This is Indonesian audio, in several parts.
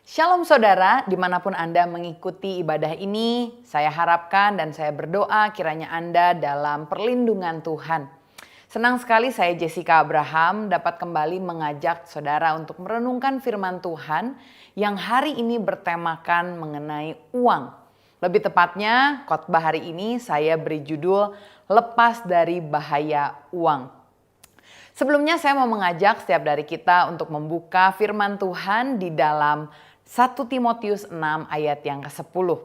Shalom saudara, dimanapun Anda mengikuti ibadah ini, saya harapkan dan saya berdoa kiranya Anda dalam perlindungan Tuhan. Senang sekali saya Jessica Abraham dapat kembali mengajak saudara untuk merenungkan firman Tuhan yang hari ini bertemakan mengenai uang. Lebih tepatnya, khotbah hari ini saya beri judul Lepas dari Bahaya Uang. Sebelumnya saya mau mengajak setiap dari kita untuk membuka firman Tuhan di dalam 1 Timotius 6 ayat yang ke-10.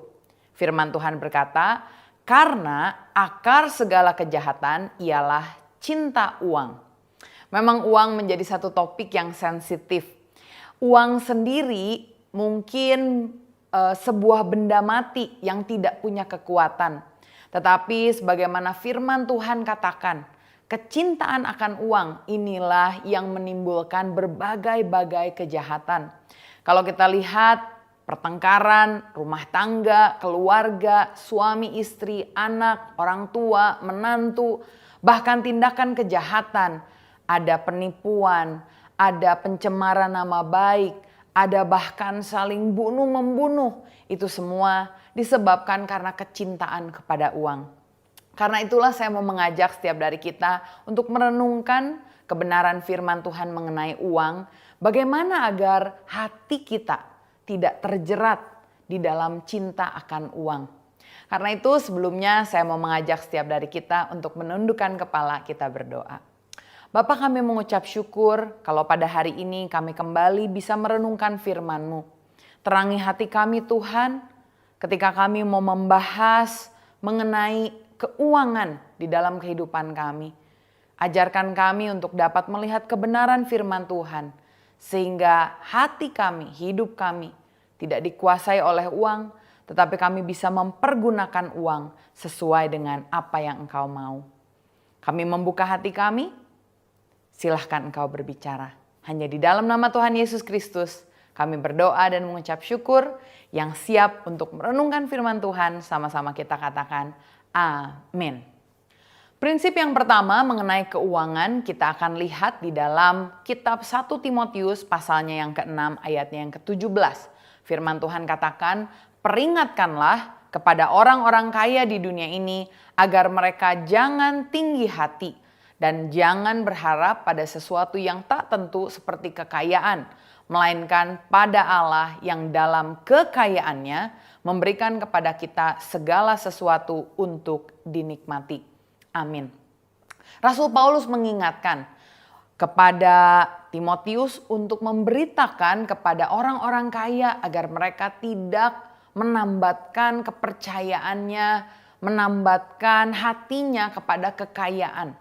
Firman Tuhan berkata, "Karena akar segala kejahatan ialah cinta uang." Memang uang menjadi satu topik yang sensitif. Uang sendiri mungkin sebuah benda mati yang tidak punya kekuatan. Tetapi sebagaimana firman Tuhan katakan, kecintaan akan uang inilah yang menimbulkan berbagai-bagai kejahatan. Kalau kita lihat pertengkaran, rumah tangga, keluarga, suami istri, anak, orang tua, menantu, bahkan tindakan kejahatan, ada penipuan, ada pencemaran nama baik, ada bahkan saling bunuh-membunuh. Itu semua disebabkan karena kecintaan kepada uang. Karena itulah saya mau mengajak setiap dari kita untuk merenungkan kebenaran firman Tuhan mengenai uang. Bagaimana agar hati kita tidak terjerat di dalam cinta akan uang. Karena itu sebelumnya saya mau mengajak setiap dari kita untuk menundukkan kepala, kita berdoa. Bapa, kami mengucap syukur kalau pada hari ini kami kembali bisa merenungkan firman-Mu. Terangi hati kami Tuhan ketika kami mau membahas mengenai keuangan di dalam kehidupan kami. Ajarkan kami untuk dapat melihat kebenaran firman Tuhan, sehingga hati kami, hidup kami tidak dikuasai oleh uang, tetapi kami bisa mempergunakan uang sesuai dengan apa yang Engkau mau. Kami membuka hati kami, silahkan Engkau berbicara. Hanya di dalam nama Tuhan Yesus Kristus kami berdoa dan mengucap syukur. Yang siap untuk merenungkan firman Tuhan, sama-sama kita katakan amin. Prinsip yang pertama mengenai keuangan kita akan lihat di dalam kitab 1 Timotius pasalnya yang ke-6 ayatnya yang ke-17. Firman Tuhan katakan, "Peringatkanlah kepada orang-orang kaya di dunia ini agar mereka jangan tinggi hati dan jangan berharap pada sesuatu yang tak tentu seperti kekayaan, melainkan pada Allah yang dalam kekayaannya memberikan kepada kita segala sesuatu untuk dinikmati." Amin. Rasul Paulus mengingatkan kepada Timotius untuk memberitakan kepada orang-orang kaya agar mereka tidak menambatkan kepercayaannya, menambatkan hatinya kepada kekayaan.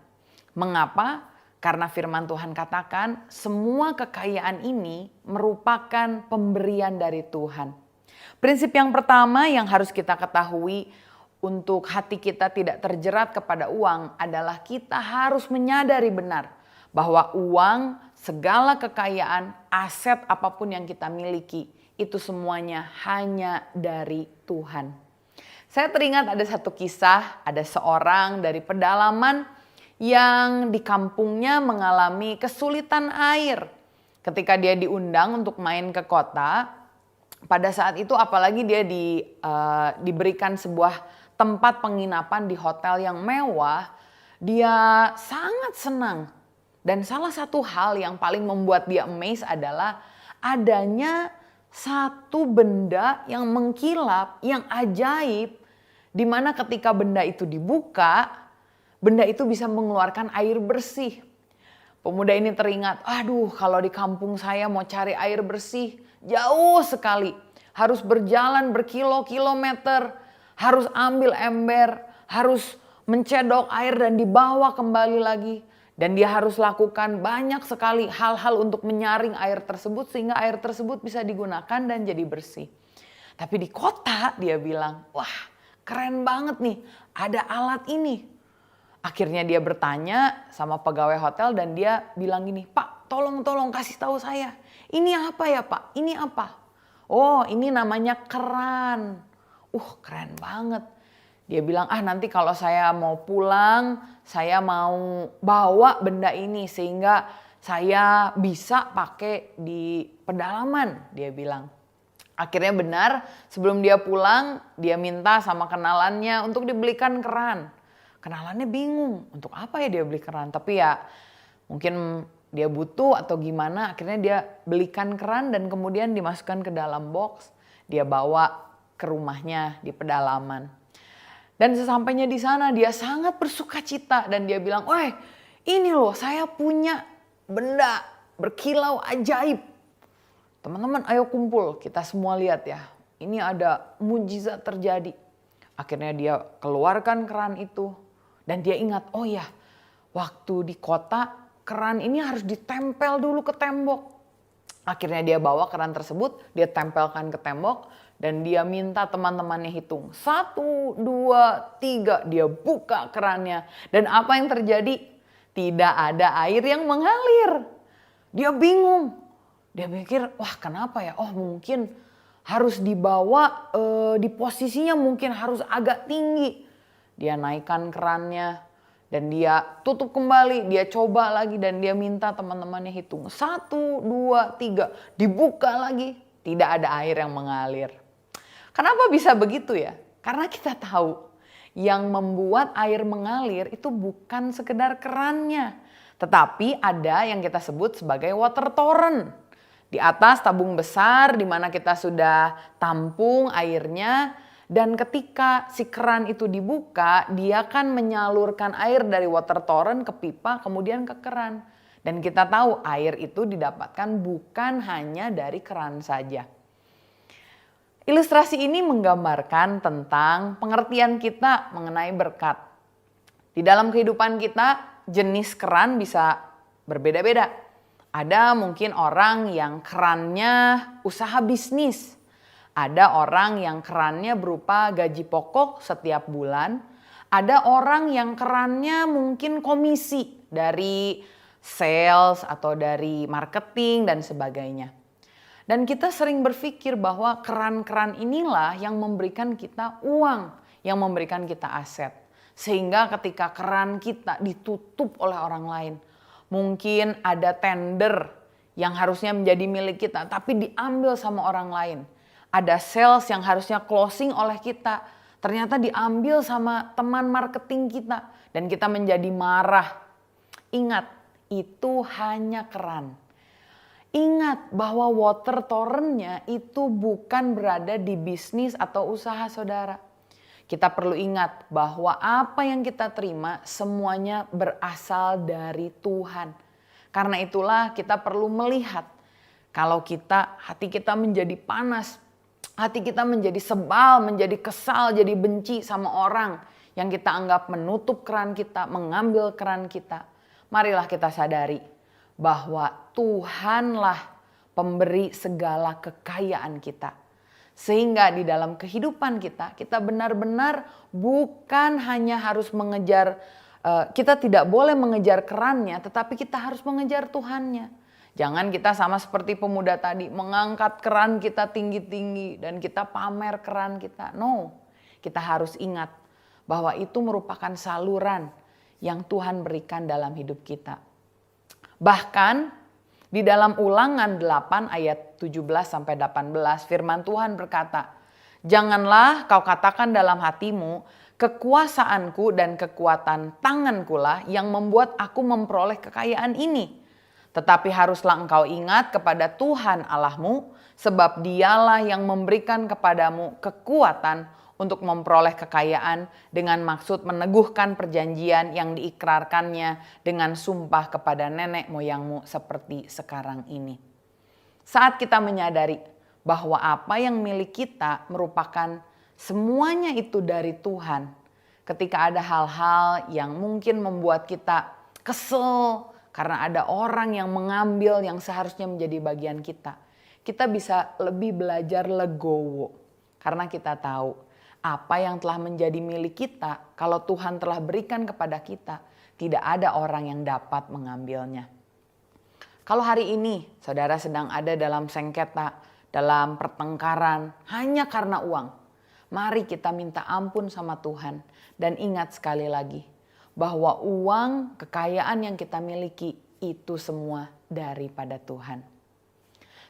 Mengapa? Karena firman Tuhan katakan semua kekayaan ini merupakan pemberian dari Tuhan. Prinsip yang pertama yang harus kita ketahui untuk hati kita tidak terjerat kepada uang adalah kita harus menyadari benar bahwa uang, segala kekayaan, aset apapun yang kita miliki itu semuanya hanya dari Tuhan. Saya teringat ada satu kisah, ada seorang dari pedalaman yang di kampungnya mengalami kesulitan air. Ketika dia diundang untuk main ke kota, pada saat itu apalagi dia diberikan sebuah tempat penginapan di hotel yang mewah, dia sangat senang. Dan salah satu hal yang paling membuat dia amazed adalah adanya satu benda yang mengkilap, yang ajaib, di mana ketika benda itu dibuka, benda itu bisa mengeluarkan air bersih. Pemuda ini teringat, aduh kalau di kampung saya mau cari air bersih jauh sekali. Harus berjalan berkilo-kilometer, harus ambil ember, harus mencedok air dan dibawa kembali lagi. Dan dia harus lakukan banyak sekali hal-hal untuk menyaring air tersebut sehingga air tersebut bisa digunakan dan jadi bersih. Tapi di kota dia bilang, wah keren banget nih ada alat ini. Akhirnya dia bertanya sama pegawai hotel dan dia bilang gini, "Pak, tolong kasih tahu saya. Ini apa ya Pak? Ini apa?" "Oh, ini namanya keran." Keren banget. Dia bilang, nanti kalau saya mau pulang, saya mau bawa benda ini sehingga saya bisa pakai di pedalaman," dia bilang. Akhirnya benar, sebelum dia pulang, dia minta sama kenalannya untuk dibelikan keran. Kenalannya bingung, untuk apa ya dia beli keran? Tapi ya mungkin dia butuh atau gimana, akhirnya dia belikan keran dan kemudian dimasukkan ke dalam box. Dia bawa ke rumahnya di pedalaman. Dan sesampainya di sana dia sangat bersuka cita dan dia bilang, "Weh, ini loh saya punya benda berkilau ajaib. Teman-teman ayo kumpul, kita semua lihat ya. Ini ada mujizat terjadi." Akhirnya dia keluarkan keran itu dan dia ingat, oh ya waktu di kota keran ini harus ditempel dulu ke tembok. Akhirnya dia bawa keran tersebut, dia tempelkan ke tembok dan dia minta teman-temannya hitung. 1, 2, 3, dia buka kerannya. Dan apa yang terjadi? Tidak ada air yang mengalir. Dia bingung. Dia mikir, wah kenapa ya? Oh mungkin harus dibawa di posisinya mungkin harus agak tinggi. Dia naikkan kerannya dan dia tutup kembali. Dia coba lagi dan dia minta teman-temannya hitung. 1, 2, 3, dibuka lagi. Tidak ada air yang mengalir. Kenapa bisa begitu ya? Karena kita tahu yang membuat air mengalir itu bukan sekedar kerannya. Tetapi ada yang kita sebut sebagai water torrent. Di atas tabung besar di mana kita sudah tampung airnya. Dan ketika si keran itu dibuka, dia akan menyalurkan air dari water torrent ke pipa kemudian ke keran. Dan kita tahu air itu didapatkan bukan hanya dari keran saja. Ilustrasi ini menggambarkan tentang pengertian kita mengenai berkat. Di dalam kehidupan kita, jenis keran bisa berbeda-beda. Ada mungkin orang yang kerannya usaha bisnis. Ada orang yang kerannya berupa gaji pokok setiap bulan. Ada orang yang kerannya mungkin komisi dari sales atau dari marketing dan sebagainya. Dan kita sering berpikir bahwa keran-keran inilah yang memberikan kita uang, yang memberikan kita aset. Sehingga ketika keran kita ditutup oleh orang lain, mungkin ada tender yang harusnya menjadi milik kita tapi diambil sama orang lain. Ada sales yang harusnya closing oleh kita, ternyata diambil sama teman marketing kita dan kita menjadi marah. Ingat, itu hanya keran. Ingat bahwa water torrent-nya itu bukan berada di bisnis atau usaha saudara. Kita perlu ingat bahwa apa yang kita terima semuanya berasal dari Tuhan. Karena itulah kita perlu melihat kalau hati kita menjadi panas, hati kita menjadi sebal, menjadi kesal, jadi benci sama orang yang kita anggap menutup keran kita, mengambil keran kita. Marilah kita sadari bahwa Tuhanlah pemberi segala kekayaan kita. Sehingga di dalam kehidupan kita benar-benar bukan hanya harus mengejar, kita tidak boleh mengejar kerannya, tetapi kita harus mengejar Tuhannya. Jangan kita sama seperti pemuda tadi, mengangkat keran kita tinggi-tinggi dan kita pamer keran kita. No, kita harus ingat bahwa itu merupakan saluran yang Tuhan berikan dalam hidup kita. Bahkan di dalam Ulangan 8 ayat 17-18 firman Tuhan berkata, "Janganlah kau katakan dalam hatimu, kekuasaanku dan kekuatan tanganku lah yang membuat aku memperoleh kekayaan ini. Tetapi haruslah engkau ingat kepada Tuhan Allahmu, sebab Dialah yang memberikan kepadamu kekuatan untuk memperoleh kekayaan dengan maksud meneguhkan perjanjian yang diikrarkannya dengan sumpah kepada nenek moyangmu seperti sekarang ini." Saat kita menyadari bahwa apa yang milik kita merupakan semuanya itu dari Tuhan, ketika ada hal-hal yang mungkin membuat kita kesel karena ada orang yang mengambil yang seharusnya menjadi bagian kita, kita bisa lebih belajar legowo karena kita tahu apa yang telah menjadi milik kita, kalau Tuhan telah berikan kepada kita, tidak ada orang yang dapat mengambilnya. Kalau hari ini saudara sedang ada dalam sengketa, dalam pertengkaran hanya karena uang, mari kita minta ampun sama Tuhan dan ingat sekali lagi bahwa uang, kekayaan yang kita miliki itu semua daripada Tuhan.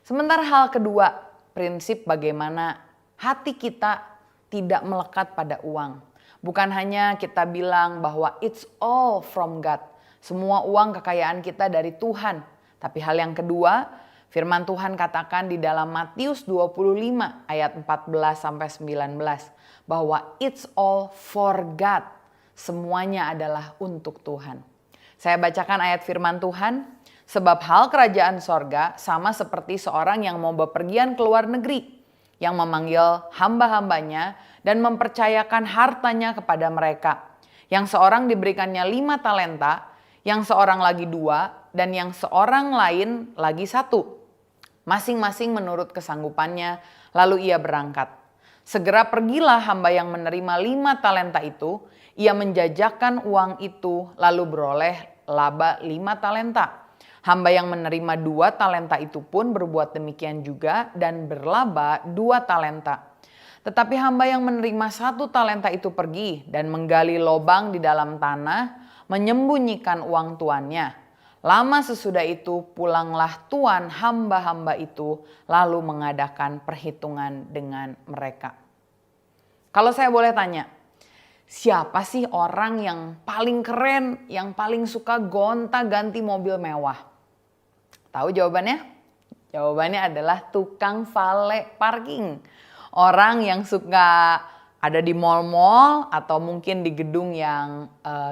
Sementara hal kedua prinsip bagaimana hati kita tidak melekat pada uang. Bukan hanya kita bilang bahwa it's all from God. Semua uang kekayaan kita dari Tuhan. Tapi hal yang kedua, firman Tuhan katakan di dalam Matius 25 ayat 14 sampai 19 bahwa it's all for God. Semuanya adalah untuk Tuhan. Saya bacakan ayat firman Tuhan. Sebab hal kerajaan sorga sama seperti seorang yang mau bepergian ke luar negeri, yang memanggil hamba-hambanya dan mempercayakan hartanya kepada mereka. Yang seorang diberikannya 5 talenta, yang seorang lagi 2, dan yang seorang lain lagi 1. Masing-masing menurut kesanggupannya, lalu ia berangkat. Segera pergilah hamba yang menerima 5 talenta itu, ia menjajakan uang itu lalu beroleh laba 5 talenta. Hamba yang menerima 2 talenta itu pun berbuat demikian juga dan berlaba 2 talenta. Tetapi hamba yang menerima 1 talenta itu pergi dan menggali lobang di dalam tanah, menyembunyikan uang tuannya. Lama sesudah itu pulanglah tuan hamba-hamba itu lalu mengadakan perhitungan dengan mereka. Kalau saya boleh tanya, siapa sih orang yang paling keren, yang paling suka gonta-ganti mobil mewah? Tahu jawabannya? Jawabannya adalah tukang valet parking. Orang yang suka ada di mall-mall atau mungkin di gedung yang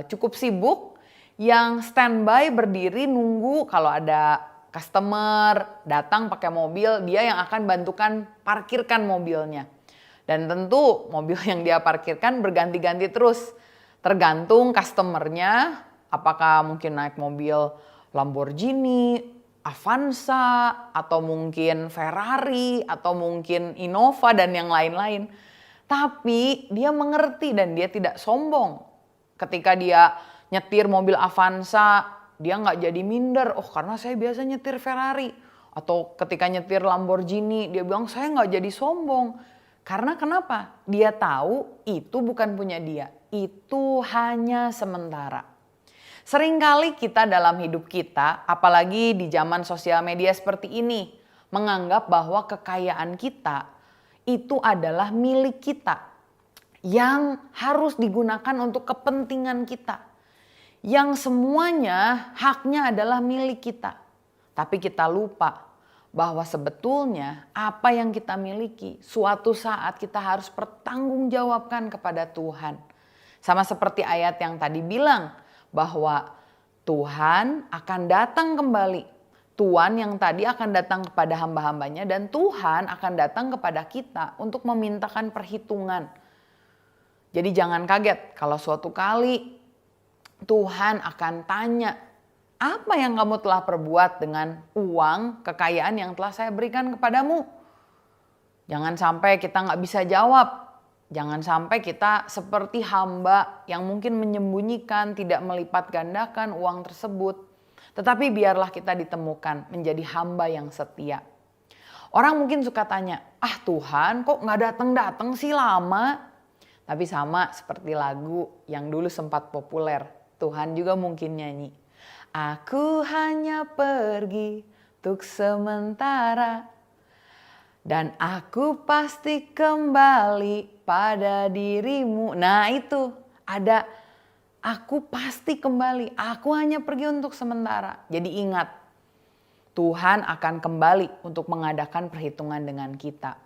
cukup sibuk, yang standby berdiri nunggu kalau ada customer datang pakai mobil, dia yang akan bantukan parkirkan mobilnya. Dan tentu mobil yang dia parkirkan berganti-ganti terus. Tergantung customernya, apakah mungkin naik mobil Lamborghini, Avanza, atau mungkin Ferrari, atau mungkin Innova dan yang lain-lain. Tapi dia mengerti dan dia tidak sombong. Ketika dia nyetir mobil Avanza, dia nggak jadi minder. Oh, karena saya biasa nyetir Ferrari. Atau ketika nyetir Lamborghini, dia bilang saya nggak jadi sombong. Karena kenapa? Dia tahu itu bukan punya dia. Itu hanya sementara. Seringkali kita dalam hidup kita, apalagi di zaman sosial media seperti ini, menganggap bahwa kekayaan kita itu adalah milik kita yang harus digunakan untuk kepentingan kita. Yang semuanya haknya adalah milik kita. Tapi kita lupa bahwa sebetulnya apa yang kita miliki suatu saat kita harus pertanggungjawabkan kepada Tuhan. Sama seperti ayat yang tadi bilang, bahwa Tuhan akan datang kembali. Tuhan yang tadi akan datang kepada hamba-hambanya dan Tuhan akan datang kepada kita untuk memintakan perhitungan. Jadi jangan kaget kalau suatu kali Tuhan akan tanya, apa yang kamu telah perbuat dengan uang kekayaan yang telah saya berikan kepadamu? Jangan sampai kita nggak bisa jawab. Jangan sampai kita seperti hamba yang mungkin menyembunyikan, tidak melipat gandakan uang tersebut. Tetapi biarlah kita ditemukan menjadi hamba yang setia. Orang mungkin suka tanya, Tuhan kok gak datang-datang sih lama? Tapi sama seperti lagu yang dulu sempat populer. Tuhan juga mungkin nyanyi. Aku hanya pergi untuk sementara. Dan aku pasti kembali pada dirimu. Nah itu ada aku pasti kembali. Aku hanya pergi untuk sementara. Jadi ingat, Tuhan akan kembali untuk mengadakan perhitungan dengan kita.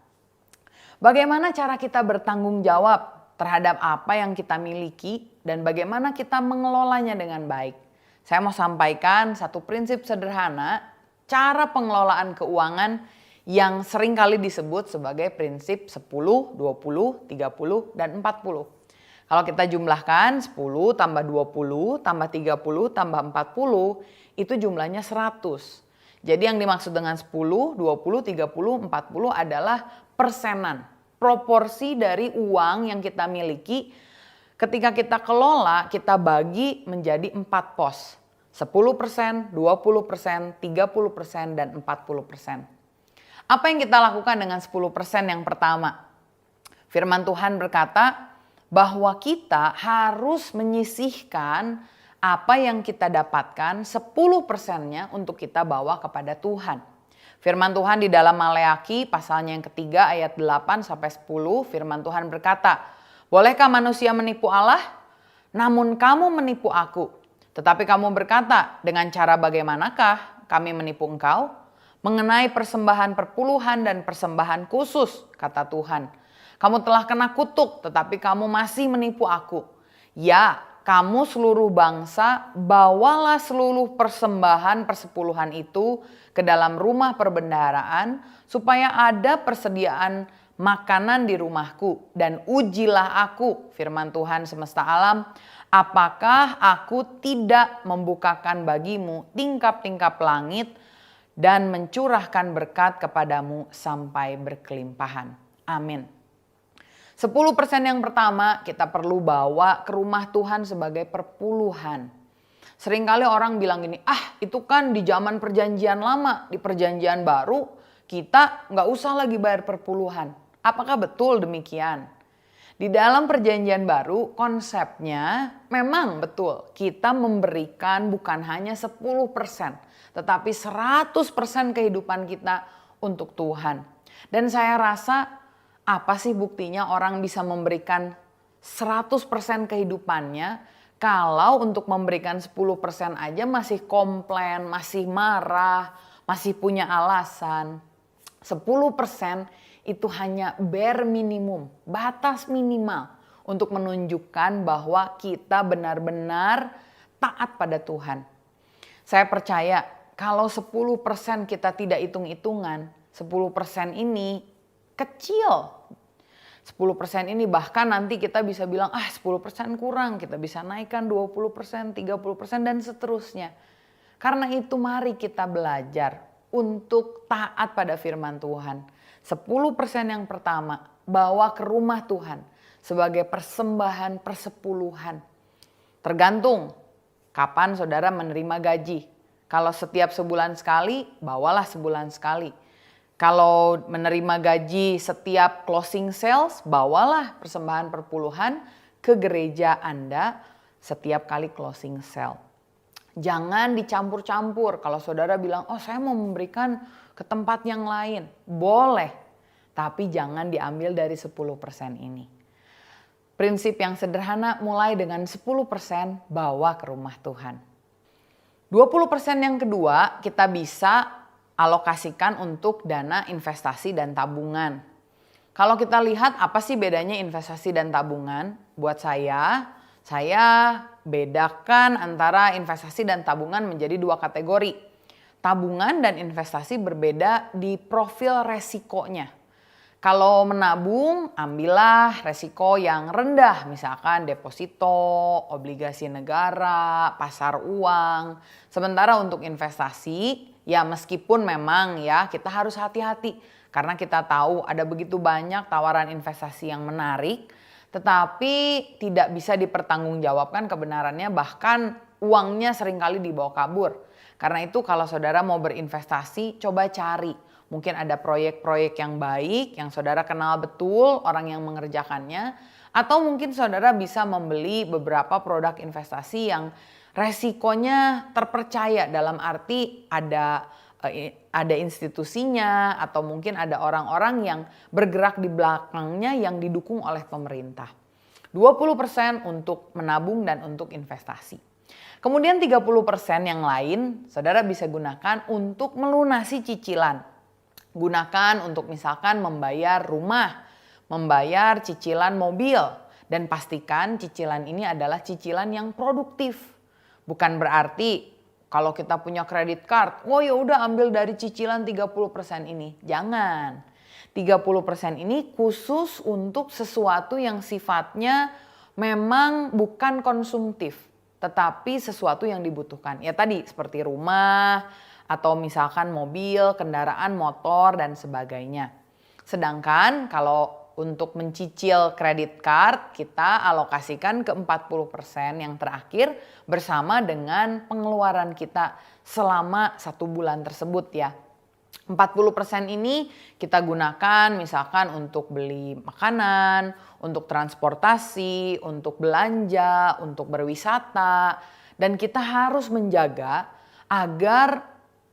Bagaimana cara kita bertanggung jawab terhadap apa yang kita miliki dan bagaimana kita mengelolanya dengan baik? Saya mau sampaikan satu prinsip sederhana, cara pengelolaan keuangan yang sering kali disebut sebagai prinsip 10, 20, 30, dan 40. Kalau kita jumlahkan 10 tambah 20 tambah 30 tambah 40 itu jumlahnya 100. Jadi yang dimaksud dengan 10, 20, 30, 40 adalah persenan. Proporsi dari uang yang kita miliki ketika kita kelola kita bagi menjadi 4 pos. 10%, 20%, 30%, dan 40%. Apa yang kita lakukan dengan 10% yang pertama? Firman Tuhan berkata bahwa kita harus menyisihkan apa yang kita dapatkan 10%-nya untuk kita bawa kepada Tuhan. Firman Tuhan di dalam Maleaki pasalnya yang ketiga ayat 8-10, firman Tuhan berkata, "Bolehkah manusia menipu Allah? Namun kamu menipu aku. Tetapi kamu berkata, dengan cara bagaimanakah kami menipu engkau? Mengenai persembahan perpuluhan dan persembahan khusus," kata Tuhan. "Kamu telah kena kutuk, tetapi kamu masih menipu aku. Ya, kamu seluruh bangsa, bawalah seluruh persembahan persepuluhan itu ke dalam rumah perbendaharaan, supaya ada persediaan makanan di rumahku, dan ujilah aku," firman Tuhan semesta alam, "apakah aku tidak membukakan bagimu tingkap-tingkap langit dan mencurahkan berkat kepadamu sampai berkelimpahan." Amin. 10% yang pertama kita perlu bawa ke rumah Tuhan sebagai perpuluhan. Seringkali orang bilang gini, itu kan di zaman perjanjian lama, di perjanjian baru kita nggak usah lagi bayar perpuluhan. Apakah betul demikian? Di dalam perjanjian baru konsepnya memang betul kita memberikan bukan hanya 10%, tetapi 100% kehidupan kita untuk Tuhan. Dan saya rasa apa sih buktinya orang bisa memberikan 100% kehidupannya kalau untuk memberikan 10% aja masih komplain, masih marah, masih punya alasan. 10% itu hanya bare minimum, batas minimal untuk menunjukkan bahwa kita benar-benar taat pada Tuhan. Saya percaya kalau 10% kita tidak hitung-hitungan, 10% ini kecil. 10% ini bahkan nanti kita bisa bilang 10% kurang, kita bisa naikkan 20%, 30% dan seterusnya. Karena itu mari kita belajar untuk taat pada firman Tuhan. 10% yang pertama bawa ke rumah Tuhan sebagai persembahan persepuluhan. Tergantung kapan saudara menerima gaji. Kalau setiap sebulan sekali, bawalah sebulan sekali. Kalau menerima gaji setiap closing sales, bawalah persembahan perpuluhan ke gereja Anda setiap kali closing sale. Jangan dicampur-campur. Kalau saudara bilang, saya mau memberikan ke tempat yang lain. Boleh, tapi jangan diambil dari 10% ini. Prinsip yang sederhana, mulai dengan 10% bawa ke rumah Tuhan. 20% yang kedua kita bisa alokasikan untuk dana investasi dan tabungan. Kalau kita lihat apa sih bedanya investasi dan tabungan? Buat saya bedakan antara investasi dan tabungan menjadi dua kategori. Tabungan dan investasi berbeda di profil resikonya. Kalau menabung, ambillah resiko yang rendah, misalkan deposito, obligasi negara, pasar uang. Sementara untuk investasi, ya meskipun memang ya kita harus hati-hati karena kita tahu ada begitu banyak tawaran investasi yang menarik, tetapi tidak bisa dipertanggungjawabkan kebenarannya, bahkan uangnya seringkali dibawa kabur. Karena itu kalau saudara mau berinvestasi, coba cari. Mungkin ada proyek-proyek yang baik, yang saudara kenal betul orang yang mengerjakannya. Atau mungkin saudara bisa membeli beberapa produk investasi yang resikonya terpercaya, dalam arti ada institusinya atau mungkin ada orang-orang yang bergerak di belakangnya yang didukung oleh pemerintah. 20% untuk menabung dan untuk investasi. Kemudian 30% yang lain saudara bisa gunakan untuk melunasi cicilan. Gunakan untuk misalkan membayar rumah, membayar cicilan mobil, dan pastikan cicilan ini adalah cicilan yang produktif. Bukan berarti kalau kita punya kredit card, ya udah ambil dari cicilan 30% ini. Jangan. 30% ini khusus untuk sesuatu yang sifatnya memang bukan konsumtif, tetapi sesuatu yang dibutuhkan. Ya tadi seperti rumah, atau misalkan mobil, kendaraan, motor, dan sebagainya. Sedangkan kalau untuk mencicil kredit card, kita alokasikan ke 40% yang terakhir bersama dengan pengeluaran kita selama 1 bulan tersebut ya. 40% ini kita gunakan misalkan untuk beli makanan, untuk transportasi, untuk belanja, untuk berwisata. Dan kita harus menjaga agar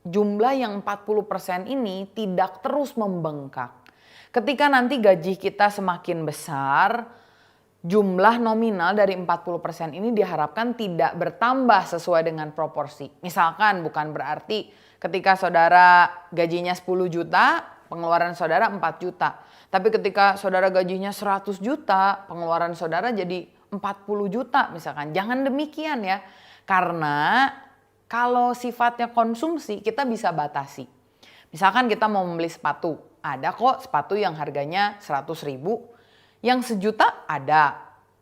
jumlah yang 40% ini tidak terus membengkak. Ketika nanti gaji kita semakin besar, jumlah nominal dari 40% ini diharapkan tidak bertambah sesuai dengan proporsi. Misalkan bukan berarti ketika saudara gajinya 10 juta, pengeluaran saudara 4 juta. Tapi ketika saudara gajinya 100 juta, pengeluaran saudara jadi 40 juta misalkan. Jangan demikian ya. Karena kalau sifatnya konsumsi kita bisa batasi. Misalkan kita mau membeli sepatu. Ada kok sepatu yang harganya 100 ribu. Yang sejuta ada.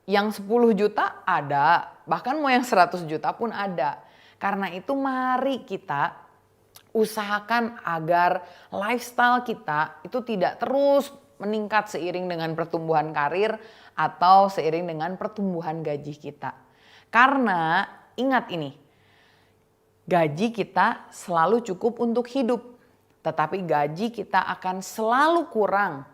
Yang 10 juta ada. Bahkan mau yang 100 juta pun ada. Karena itu mari kita usahakan agar lifestyle kita itu tidak terus meningkat seiring dengan pertumbuhan karir atau seiring dengan pertumbuhan gaji kita. Karena ingat ini, gaji kita selalu cukup untuk hidup, tetapi gaji kita akan selalu kurang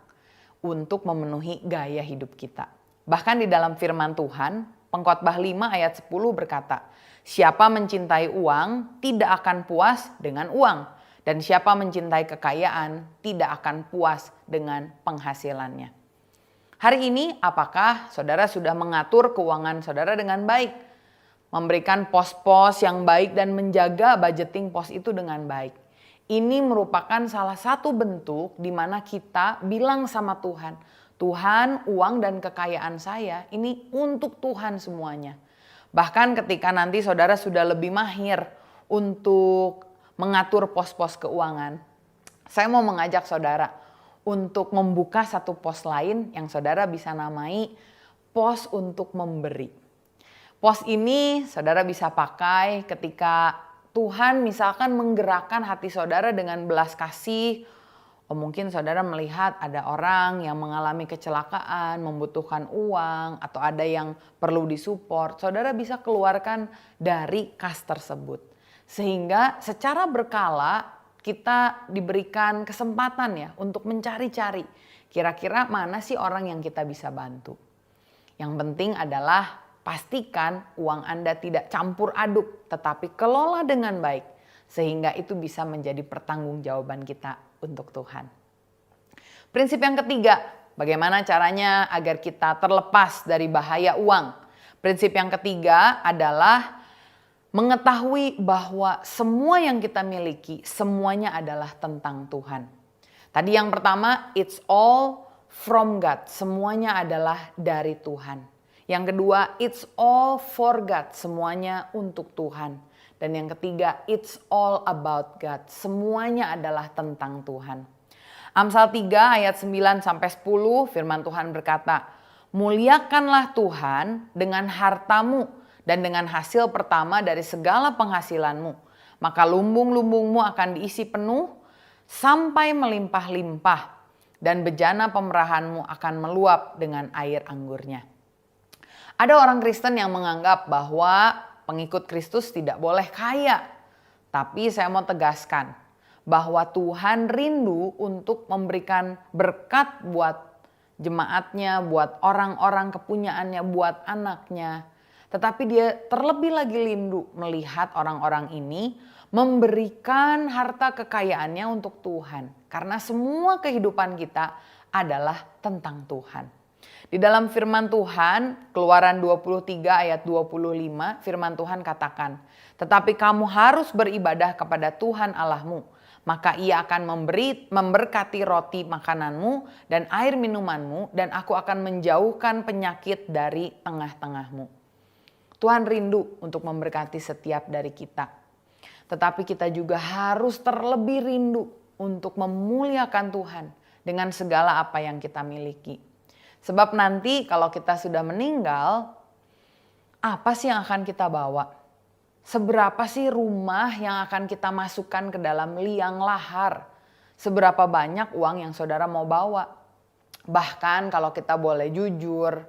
untuk memenuhi gaya hidup kita. Bahkan di dalam firman Tuhan, Pengkhotbah 5 ayat 10 berkata, siapa mencintai uang tidak akan puas dengan uang. Dan siapa mencintai kekayaan tidak akan puas dengan penghasilannya. Hari ini apakah saudara sudah mengatur keuangan saudara dengan baik? Memberikan pos-pos yang baik dan menjaga budgeting pos itu dengan baik. Ini merupakan salah satu bentuk di mana kita bilang sama Tuhan, Tuhan, uang dan kekayaan saya ini untuk Tuhan semuanya. Bahkan ketika nanti saudara sudah lebih mahir untuk mengatur pos-pos keuangan, saya mau mengajak saudara untuk membuka satu pos lain yang saudara bisa namai pos untuk memberi. Pos ini saudara bisa pakai ketika Tuhan misalkan menggerakkan hati saudara dengan belas kasih. Mungkin saudara melihat ada orang yang mengalami kecelakaan, membutuhkan uang, atau ada yang perlu disupport. Saudara bisa keluarkan dari kas tersebut. Sehingga secara berkala kita diberikan kesempatan ya untuk mencari-cari kira-kira mana sih orang yang kita bisa bantu. Yang penting adalah pastikan uang Anda tidak campur aduk tetapi kelola dengan baik sehingga itu bisa menjadi pertanggungjawaban kita untuk Tuhan. Prinsip yang ketiga, bagaimana caranya agar kita terlepas dari bahaya uang. Prinsip yang ketiga adalah mengetahui bahwa semua yang kita miliki semuanya adalah tentang Tuhan. Tadi yang pertama, it's all from God. Semuanya adalah dari Tuhan. Yang kedua, it's all for God. Semuanya untuk Tuhan. Dan yang ketiga, it's all about God. Semuanya adalah tentang Tuhan. Amsal 3 ayat 9 sampai 10 firman Tuhan berkata, muliakanlah Tuhan dengan hartamu dan dengan hasil pertama dari segala penghasilanmu, maka lumbung-lumbungmu akan diisi penuh sampai melimpah-limpah dan bejana pemerahanmu akan meluap dengan air anggurnya. Ada orang Kristen yang menganggap bahwa pengikut Kristus tidak boleh kaya. Tapi saya mau tegaskan bahwa Tuhan rindu untuk memberikan berkat buat jemaatnya, buat orang-orang kepunyaannya, buat anaknya. Tetapi dia terlebih lagi rindu melihat orang-orang ini memberikan harta kekayaannya untuk Tuhan. Karena semua kehidupan kita adalah tentang Tuhan. Di dalam firman Tuhan, Keluaran 23 ayat 25, firman Tuhan katakan, tetapi kamu harus beribadah kepada Tuhan Allahmu, maka ia akan memberkati roti makananmu dan air minumanmu, dan aku akan menjauhkan penyakit dari tengah-tengahmu. Tuhan rindu untuk memberkati setiap dari kita. Tetapi kita juga harus terlebih rindu untuk memuliakan Tuhan dengan segala apa yang kita miliki. Sebab nanti kalau kita sudah meninggal, apa sih yang akan kita bawa? Seberapa sih rumah yang akan kita masukkan ke dalam liang lahar? Seberapa banyak uang yang saudara mau bawa? Bahkan kalau kita boleh jujur,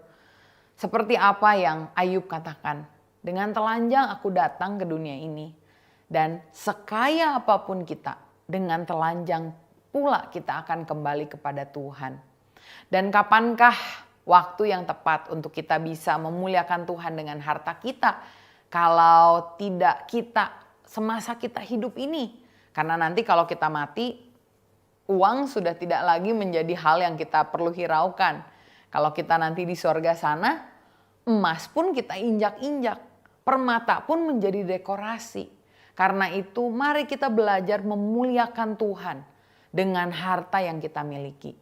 seperti apa yang Ayub katakan, dengan telanjang aku datang ke dunia ini. Dan sekaya apapun kita, dengan telanjang pula kita akan kembali kepada Tuhan. Dan kapankah waktu yang tepat untuk kita bisa memuliakan Tuhan dengan harta kita? Kalau tidak kita semasa kita hidup ini. Karena nanti kalau kita mati, uang sudah tidak lagi menjadi hal yang kita perlu hiraukan. Kalau kita nanti di sorga sana, emas pun kita injak-injak, permata pun menjadi dekorasi. Karena itu mari kita belajar memuliakan Tuhan dengan harta yang kita miliki.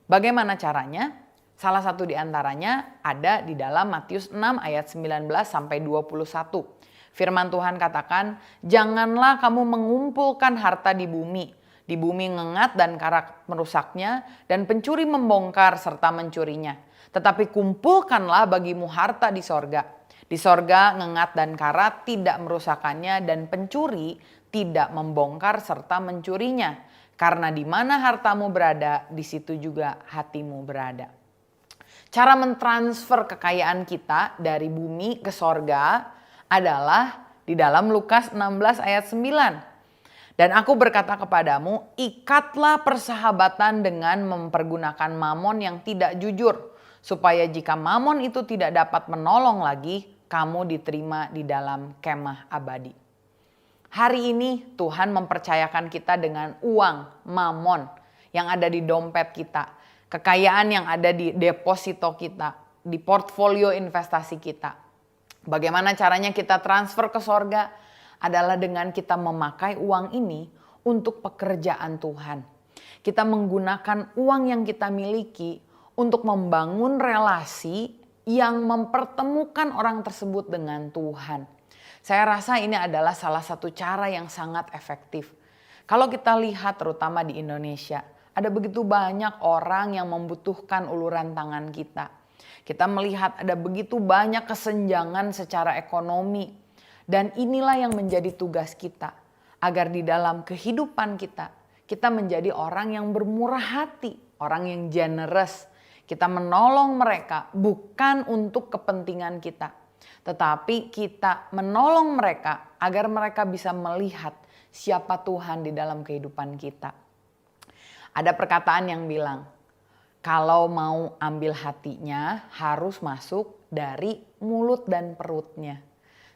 Bagaimana caranya? Salah satu di antaranya ada di dalam Matius 6 ayat 19 sampai 21. Firman Tuhan katakan, "Janganlah kamu mengumpulkan harta di bumi. Di bumi ngengat dan karat merusaknya, dan pencuri membongkar serta mencurinya. Tetapi kumpulkanlah bagimu harta di sorga. Di sorga ngengat dan karat tidak merusakannya, dan pencuri tidak membongkar serta mencurinya. Karena di mana hartamu berada, di situ juga hatimu berada." Cara mentransfer kekayaan kita dari bumi ke sorga adalah di dalam Lukas 16 ayat 9. "Dan aku berkata kepadamu, ikatlah persahabatan dengan mempergunakan mamon yang tidak jujur, supaya jika mamon itu tidak dapat menolong lagi, kamu diterima di dalam kemah abadi." Hari ini Tuhan mempercayakan kita dengan uang, mamon yang ada di dompet kita, kekayaan yang ada di deposito kita, di portfolio investasi kita. Bagaimana caranya kita transfer ke sorga? Adalah dengan kita memakai uang ini untuk pekerjaan Tuhan. Kita menggunakan uang yang kita miliki untuk membangun relasi yang mempertemukan orang tersebut dengan Tuhan. Saya rasa ini adalah salah satu cara yang sangat efektif. Kalau kita lihat terutama di Indonesia, ada begitu banyak orang yang membutuhkan uluran tangan kita. Kita melihat ada begitu banyak kesenjangan secara ekonomi. Dan inilah yang menjadi tugas kita, agar di dalam kehidupan kita, kita menjadi orang yang bermurah hati, orang yang generous. Kita menolong mereka bukan untuk kepentingan kita, tetapi kita menolong mereka agar mereka bisa melihat siapa Tuhan di dalam kehidupan kita. Ada perkataan yang bilang, kalau mau ambil hatinya harus masuk dari mulut dan perutnya.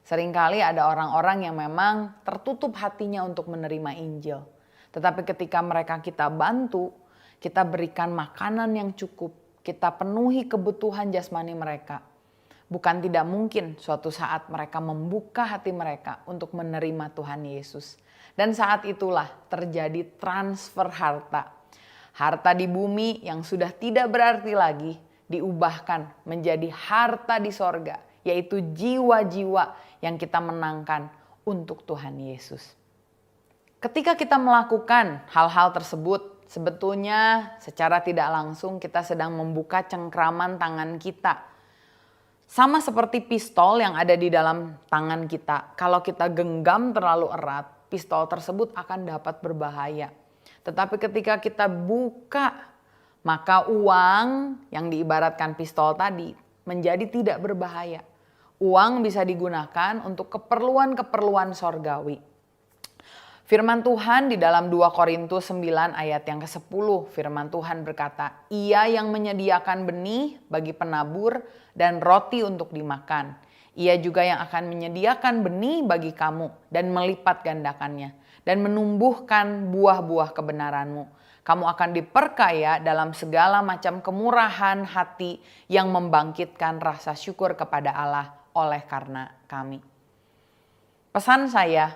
Seringkali ada orang-orang yang memang tertutup hatinya untuk menerima Injil. Tetapi ketika mereka kita bantu, kita berikan makanan yang cukup, kita penuhi kebutuhan jasmani mereka. Bukan tidak mungkin suatu saat mereka membuka hati mereka untuk menerima Tuhan Yesus. Dan saat itulah terjadi transfer harta. Harta di bumi yang sudah tidak berarti lagi diubahkan menjadi harta di sorga, yaitu jiwa-jiwa yang kita menangkan untuk Tuhan Yesus. Ketika kita melakukan hal-hal tersebut, sebetulnya secara tidak langsung kita sedang membuka cengkraman tangan kita. Sama seperti pistol yang ada di dalam tangan kita. Kalau kita genggam terlalu erat, pistol tersebut akan dapat berbahaya. Tetapi ketika kita buka, maka uang yang diibaratkan pistol tadi menjadi tidak berbahaya. Uang bisa digunakan untuk keperluan-keperluan sorgawi. Firman Tuhan di dalam 2 Korintus 9 ayat yang ke-10, firman Tuhan berkata, "Ia yang menyediakan benih bagi penabur dan roti untuk dimakan. Ia juga yang akan menyediakan benih bagi kamu dan melipat gandakannya dan menumbuhkan buah-buah kebenaranmu. Kamu akan diperkaya dalam segala macam kemurahan hati yang membangkitkan rasa syukur kepada Allah oleh karena kami." Pesan saya,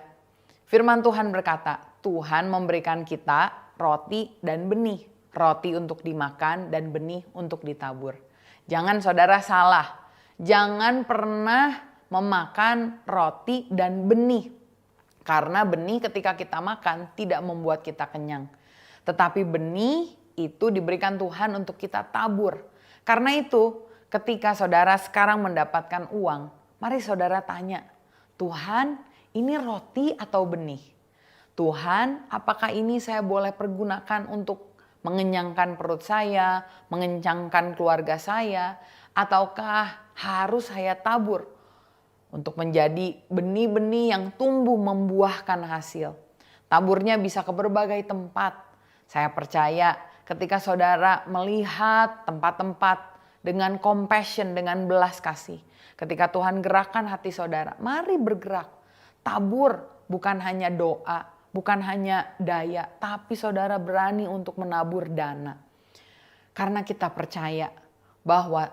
firman Tuhan berkata, Tuhan memberikan kita roti dan benih. Roti untuk dimakan dan benih untuk ditabur. Jangan saudara salah, jangan pernah memakan roti dan benih. Karena benih ketika kita makan tidak membuat kita kenyang. Tetapi benih itu diberikan Tuhan untuk kita tabur. Karena itu, ketika saudara sekarang mendapatkan uang, mari saudara tanya, Tuhan, ini roti atau benih? Tuhan, apakah ini saya boleh pergunakan untuk mengenyangkan perut saya, mengencangkan keluarga saya, ataukah harus saya tabur untuk menjadi benih-benih yang tumbuh membuahkan hasil? Taburnya bisa ke berbagai tempat. Saya percaya ketika saudara melihat tempat-tempat dengan compassion, dengan belas kasih. Ketika Tuhan gerakkan hati saudara, mari bergerak. Tabur bukan hanya doa, bukan hanya daya, tapi saudara berani untuk menabur dana. Karena kita percaya bahwa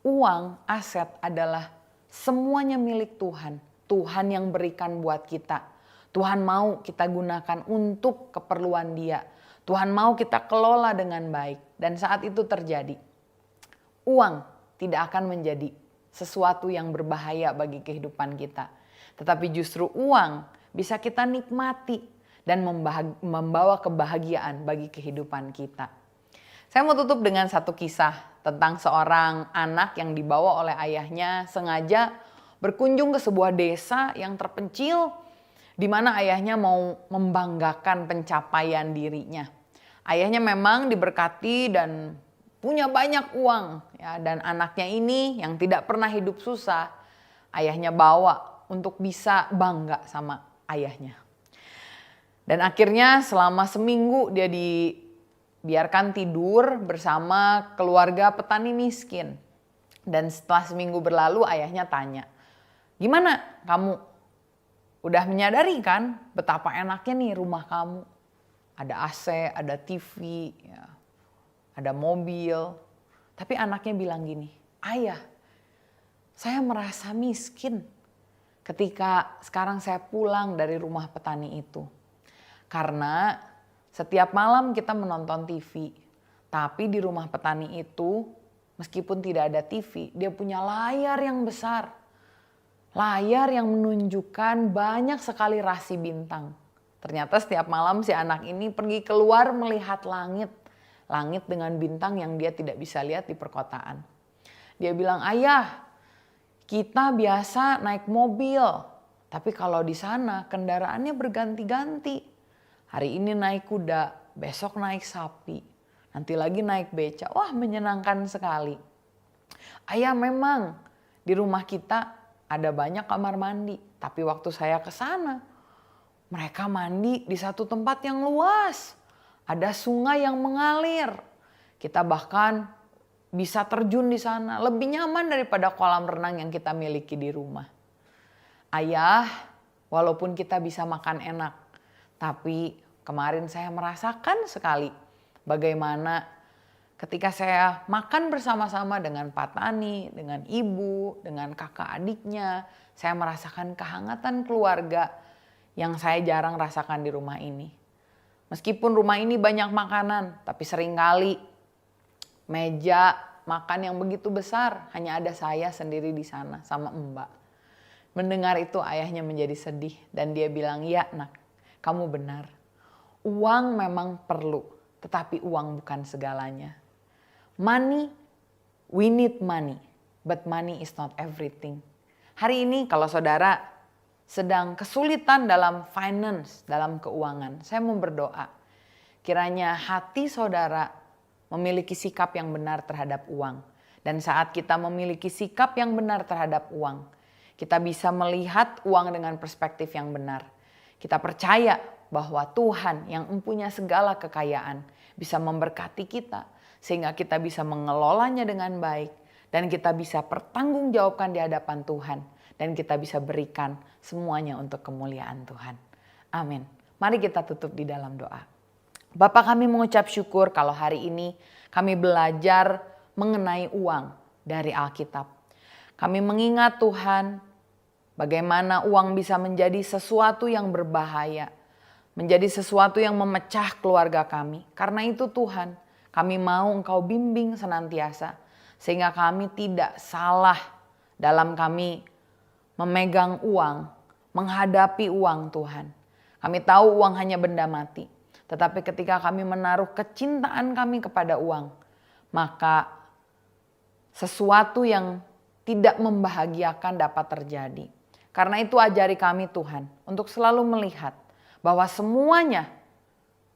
uang, aset adalah semuanya milik Tuhan. Tuhan yang berikan buat kita. Tuhan mau kita gunakan untuk keperluan Dia. Tuhan mau kita kelola dengan baik. Dan saat itu terjadi, uang tidak akan menjadi sesuatu yang berbahaya bagi kehidupan kita. Tetapi justru uang bisa kita nikmati dan membawa kebahagiaan bagi kehidupan kita. Saya mau tutup dengan satu kisah tentang seorang anak yang dibawa oleh ayahnya sengaja berkunjung ke sebuah desa yang terpencil di mana ayahnya mau membanggakan pencapaian dirinya. Ayahnya memang diberkati dan punya banyak uang ya, dan anaknya ini yang tidak pernah hidup susah, ayahnya bawa untuk bisa bangga sama ayahnya. Dan akhirnya selama seminggu dia dibiarkan tidur bersama keluarga petani miskin. Dan setelah seminggu berlalu ayahnya tanya, "Gimana kamu? Udah menyadari kan betapa enaknya nih rumah kamu? Ada AC, ada TV, ya, ada mobil." Tapi anaknya bilang gini, "Ayah, saya merasa miskin ketika sekarang saya pulang dari rumah petani itu. Karena setiap malam kita menonton TV, tapi di rumah petani itu meskipun tidak ada TV, dia punya layar yang besar. Layar yang menunjukkan banyak sekali rasi bintang. Ternyata setiap malam si anak ini pergi keluar melihat langit. Langit dengan bintang yang dia tidak bisa lihat di perkotaan. Dia bilang, "Ayah, kita biasa naik mobil. Tapi kalau di sana kendaraannya berganti-ganti. Hari ini naik kuda, besok naik sapi. Nanti lagi naik beca. Wah, menyenangkan sekali. Ayah, memang di rumah kita ada banyak kamar mandi. Tapi waktu saya ke sana, mereka mandi di satu tempat yang luas. Ada sungai yang mengalir. Kita bahkan bisa terjun di sana. Lebih nyaman daripada kolam renang yang kita miliki di rumah. Ayah, walaupun kita bisa makan enak, tapi kemarin saya merasakan sekali bagaimana ketika saya makan bersama-sama dengan Pak Tani, dengan ibu, dengan kakak adiknya, saya merasakan kehangatan keluarga yang saya jarang rasakan di rumah ini. Meskipun rumah ini banyak makanan, tapi seringkali meja makan yang begitu besar, hanya ada saya sendiri di sana sama Mbak." Mendengar itu ayahnya menjadi sedih dan dia bilang, "Ya nak, kamu benar. Uang memang perlu, tetapi uang bukan segalanya. Money, we need money, but money is not everything." Hari ini kalau saudara sedang kesulitan dalam finance, dalam keuangan, saya mau berdoa. Kiranya hati saudara memiliki sikap yang benar terhadap uang. Dan saat kita memiliki sikap yang benar terhadap uang, kita bisa melihat uang dengan perspektif yang benar. Kita percaya bahwa Tuhan yang mempunyai segala kekayaan bisa memberkati kita, sehingga kita bisa mengelolanya dengan baik, dan kita bisa pertanggungjawabkan di hadapan Tuhan, dan kita bisa berikan semuanya untuk kemuliaan Tuhan. Amin. Mari kita tutup di dalam doa. Bapa, kami mengucap syukur kalau hari ini kami belajar mengenai uang dari Alkitab. Kami mengingat Tuhan bagaimana uang bisa menjadi sesuatu yang berbahaya, menjadi sesuatu yang memecah keluarga kami. Karena itu Tuhan, kami mau Engkau bimbing senantiasa sehingga kami tidak salah dalam kami memegang uang, menghadapi uang Tuhan. Kami tahu uang hanya benda mati. Tetapi ketika kami menaruh kecintaan kami kepada uang, maka sesuatu yang tidak membahagiakan dapat terjadi. Karena itu ajari kami Tuhan untuk selalu melihat bahwa semuanya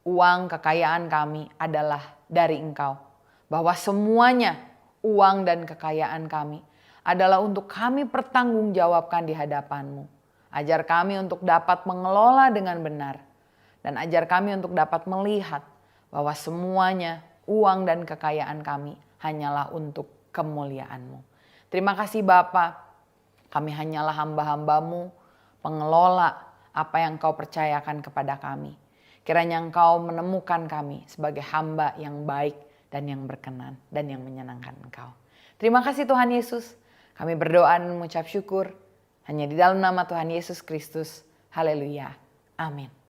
uang kekayaan kami adalah dari Engkau. Bahwa semuanya uang dan kekayaan kami adalah untuk kami pertanggungjawabkan di hadapan-Mu. Ajar kami untuk dapat mengelola dengan benar. Dan ajar kami untuk dapat melihat bahwa semuanya uang dan kekayaan kami hanyalah untuk kemuliaan-Mu. Terima kasih Bapa, kami hanyalah hamba-hamba-Mu, pengelola apa yang Kau percayakan kepada kami. Kiranya Engkau menemukan kami sebagai hamba yang baik dan yang berkenan dan yang menyenangkan Engkau. Terima kasih Tuhan Yesus. Kami berdoa dan mengucap syukur hanya di dalam nama Tuhan Yesus Kristus. Haleluya. Amin.